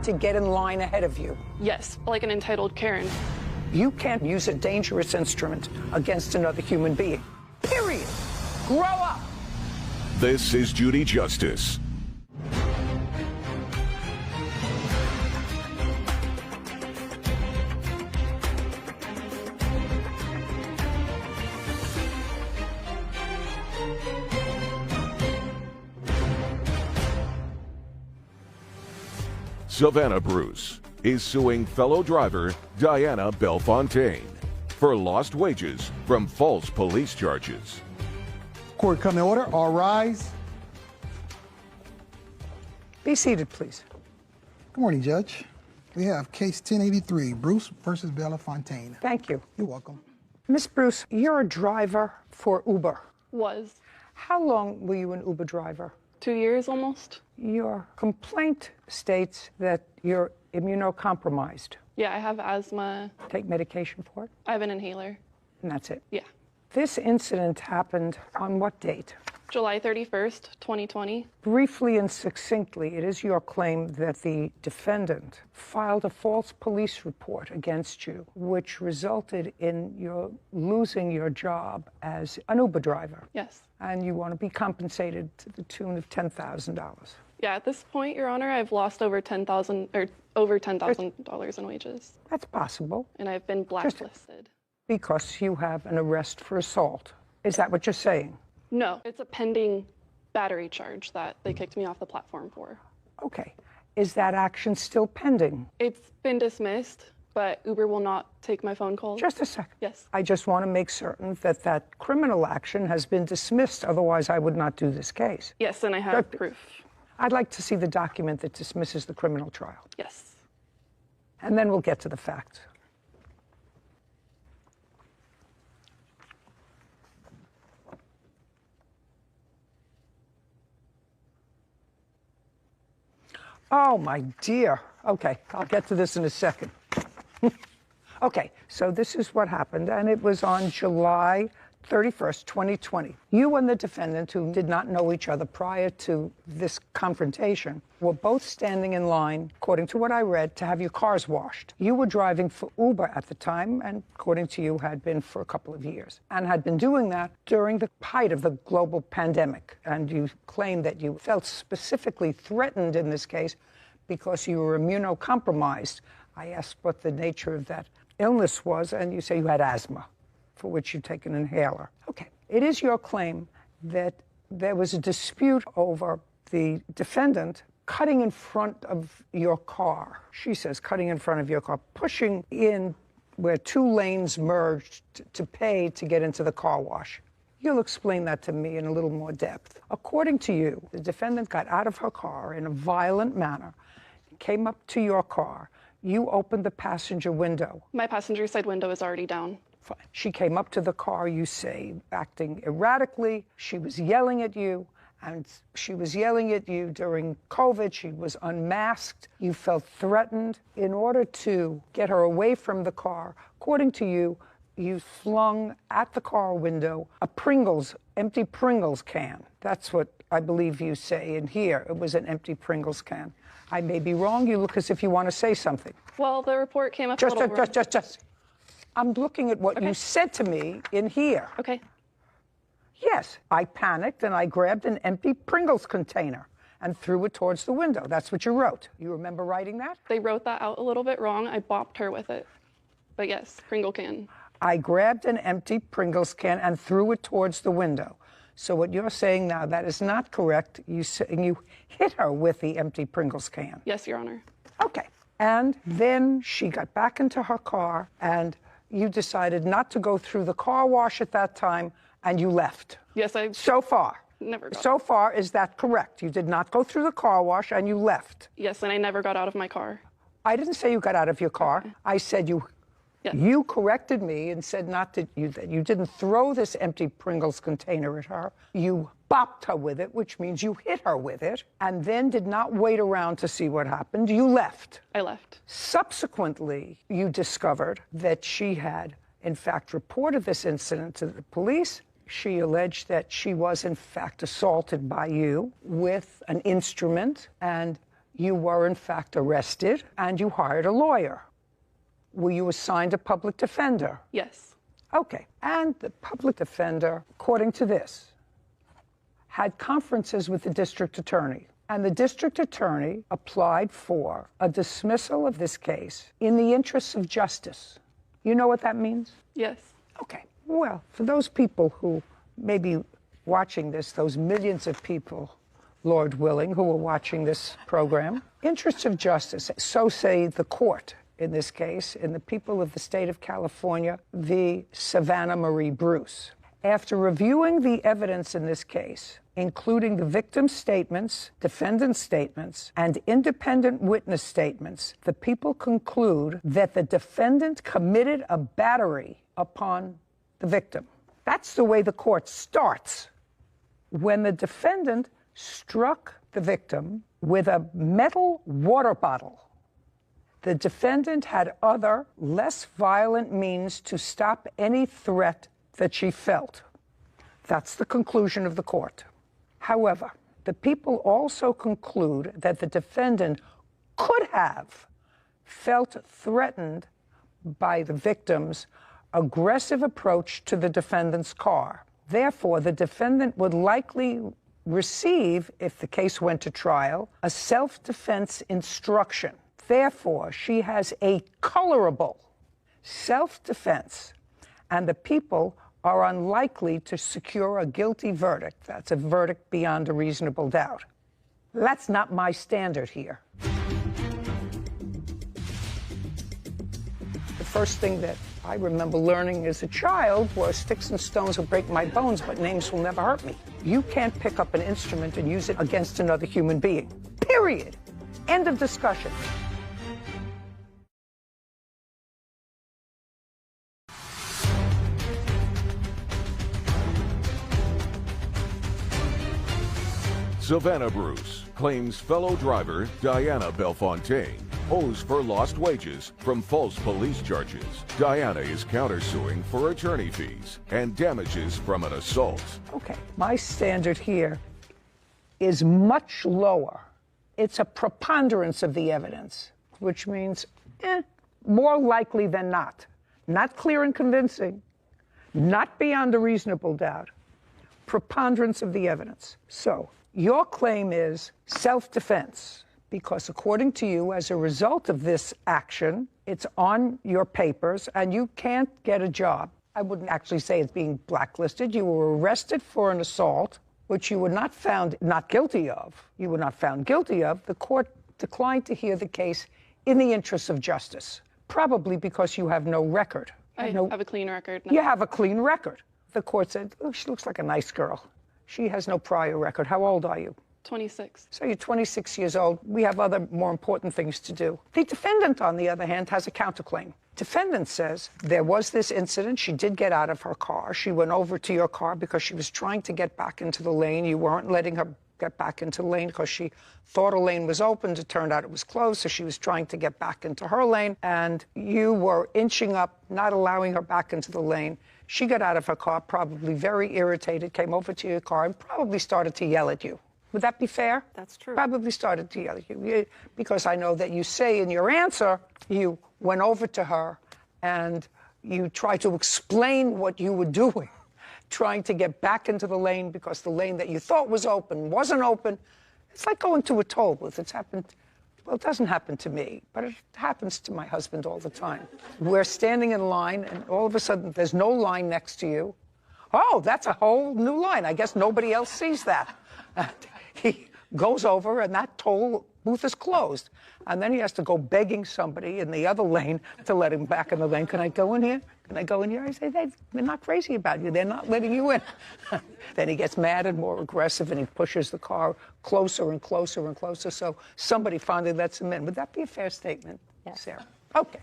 to get in line ahead of you? Yes, like an entitled Karen. You can't use a dangerous instrument against another human being. Period. Grow up. This is Judy Justice. Savannah Bruce is suing fellow driver Diana Belfontaine for lost wages from false police charges. Court come to order. All rise. Be seated, please. Good morning, Judge. We have case 1083, Bruce versus Belfontaine. Thank you. You're welcome. Miss Bruce, you're a driver for Uber. Was. How long were you an Uber driver? 2 years almost. Your complaint states that you're immunocompromised. Yeah, I have asthma. Take medication for it, I have an inhaler. and that's it. Yeah. This incident happened on what date? July 31st, 2020. Briefly and succinctly, it is your claim that the defendant filed a false police report against you, which resulted in your losing your job as an Uber driver. Yes. And you want to be compensated to the tune of $10,000. Yeah, at this point, Your Honor, I've lost over $10,000 in wages. That's possible, And I've been blacklisted. because you have an arrest for assault. Is that what you're saying? No, it's a pending battery charge that they kicked me off the platform for. Okay. Is that action still pending? It's been dismissed, but Uber will not take my phone calls. Just a second. Yes. I just want to make certain that that criminal action has been dismissed. Otherwise, I would not do this case. Yes, and I have Good. proof. I'd like to see the document that dismisses the criminal trial. Yes. And then we'll get to the facts. Oh, my dear. Okay, I'll get to this in a second. Okay, so this is what happened, and it was on July 31st, 2020. You and the defendant, who did not know each other prior to this confrontation, were both standing in line, according to what I read, to have your cars washed. You were driving for Uber at the time, and according to you, had been for a couple of years, and had been doing that during the height of the global pandemic. And you claim that you felt specifically threatened in this case because you were immunocompromised. I asked what the nature of that illness was, and you say you had asthma, for which you take an inhaler. Okay. It is your claim that there was a dispute over the defendant cutting in front of your car. She says cutting in front of your car, pushing in where two lanes merged to pay to get into the car wash. You'll explain that to me in a little more depth. According to you, the defendant got out of her car in a violent manner, came up to your car. You opened the passenger window. My passenger side window is already down. Fine. She came up to the car, you say, acting erratically. She was yelling at you, and she was yelling at you during COVID. She was unmasked. You felt threatened. In order to get her away from the car, according to you, you flung at the car window a empty Pringles can. That's what I believe you say in here. It was an empty Pringles can. I may be wrong. You look as if you want to say something. Well, the report came up Just. I'm looking at what you said to me in here. Okay. Yes, I panicked and I grabbed an empty Pringles container and threw it towards the window. That's what you wrote. You remember writing that? They wrote that out a little bit wrong. I bopped her with it. But yes, Pringle can. I grabbed an empty Pringles can and threw it towards the window. So what you're saying now, that is not correct. You hit her with the empty Pringles can. Yes, Your Honor. Okay. And then she got back into her car, and you decided not to go through the car wash at that time, and you left. Yes, I So far. never got So far, is that correct? You did not go through the car wash, and you left. Yes, and I never got out of my car. I didn't say you got out of your car. Okay. I said you Yes. You corrected me and said that you didn't throw this empty Pringles container at her. You bopped her with it, which means you hit her with it, and then did not wait around to see what happened. You left. I left. Subsequently, you discovered that she had, in fact, reported this incident to the police. She alleged that she was, in fact, assaulted by you with an instrument, and You were, in fact, arrested, and you hired a lawyer. Were you assigned a public defender? Yes. Okay. And the public defender, according to this, had conferences with the district attorney. And the district attorney applied for a dismissal of this case in the interests of justice. You know what that means? Yes. Okay. Well, for those people who may be watching this, those millions of people, Lord willing, who are watching this program, interests of justice, so say the court in this case, in the people of the state of California v. Savannah Marie Bruce. After reviewing the evidence in this case, including the victim's statements, defendant's statements, and independent witness statements, the people conclude that the defendant committed a battery upon the victim. That's the way the court starts. When the defendant struck the victim with a metal water bottle, the defendant had other, less violent means to stop any threat that she felt. That's the conclusion of the court. However, the people also conclude that the defendant could have felt threatened by the victim's aggressive approach to the defendant's car. Therefore, the defendant would likely receive, if the case went to trial, a self-defense instruction. Therefore, she has a colorable self-defense, and the people are unlikely to secure a guilty verdict. That's a verdict beyond a reasonable doubt. That's not my standard here. The first thing that I remember learning as a child was sticks and stones will break my bones, but names will never hurt me. You can't pick up an instrument and use it against another human being. Period. End of discussion. Savannah Bruce claims fellow driver Diana Belfontaine owes for lost wages from false police charges. Diana is countersuing for attorney fees and damages from an assault. Okay, my standard here is much lower. It's a preponderance of the evidence, which means more likely than not. Not clear and convincing, not beyond a reasonable doubt. Preponderance of the evidence. So, your claim is self-defense, because according to you, as a result of this action, it's on your papers and you can't get a job. I wouldn't actually say it's being blacklisted. You were arrested for an assault, which you were not found not guilty of. You were not found guilty of. The court declined to hear the case in the interests of justice, probably because you have no record. I have a clean record. You have a clean record. The court said, oh, she looks like a nice girl. She has no prior record. How old are you? 26. So you're 26 years old. We have other more important things to do. The defendant, on the other hand, has a counterclaim. Defendant says there was this incident. She did get out of her car. She went over to your car because she was trying to get back into the lane. You weren't letting her get back into the lane because she thought a lane was open. It turned out it was closed, so she was trying to get back into her lane, and you were inching up, not allowing her back into the lane. She got out of her car, probably very irritated, came over to your car, and probably started to yell at you. Would that be fair? That's true. Probably started to yell at you, because I know that you say in your answer, you went over to her and you tried to explain what you were doing, trying to get back into the lane because the lane that you thought was open wasn't open. It's like going to a toll booth. It's happened. Well, it doesn't happen to me, but it happens to my husband all the time. We're standing in line, and all of a sudden, there's no line next to you. Oh, that's a whole new line. I guess nobody else sees that. And he goes over, and that toll booth is closed. And then he has to go begging somebody in the other lane to let him back in the lane. Can I go in here? Can I go in here? I say, they're not crazy about you. They're not letting you in. Then he gets mad and more aggressive, and he pushes the car closer and closer and closer. So somebody finally lets him in. Would that be a fair statement, Yes. Sarah? Okay.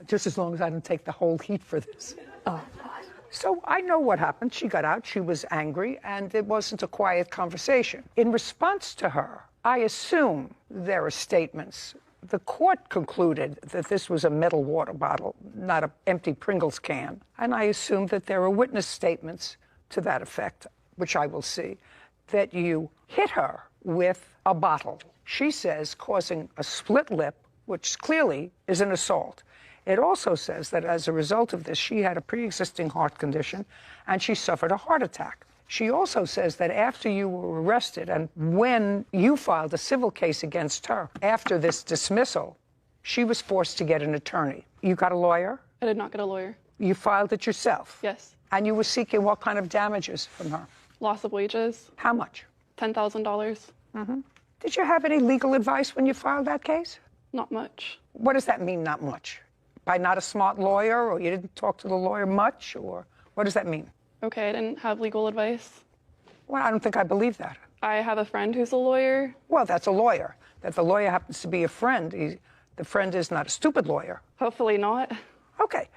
Just as long as I don't take the whole heat for this. Oh, God. So I know what happened. She got out. She was angry, and it wasn't a quiet conversation. In response to her, I assume there are statements. The court concluded that this was a metal water bottle, not an empty Pringles can. And I assume that there are witness statements to that effect, which I will see, that you hit her with a bottle. she says, causing a split lip, which clearly is an assault. It also says that as a result of this, she had a pre-existing heart condition and she suffered a heart attack. She also says that after you were arrested and when you filed a civil case against her after this dismissal, she was forced to get an attorney. You got a lawyer? I did not get a lawyer. You filed it yourself? Yes. And you were seeking what kind of damages from her? Loss of wages, How much? $10,000. Did you have any legal advice when you filed that case? Not much. What does that mean, not much? By not a smart lawyer, or you didn't talk to the lawyer much, or what does that mean? Okay, I didn't have legal advice. Well, I don't think I believe that. I have a friend who's a lawyer. Well, that's a lawyer. That the lawyer happens to be a friend. The friend is not a stupid lawyer. Hopefully not. Okay.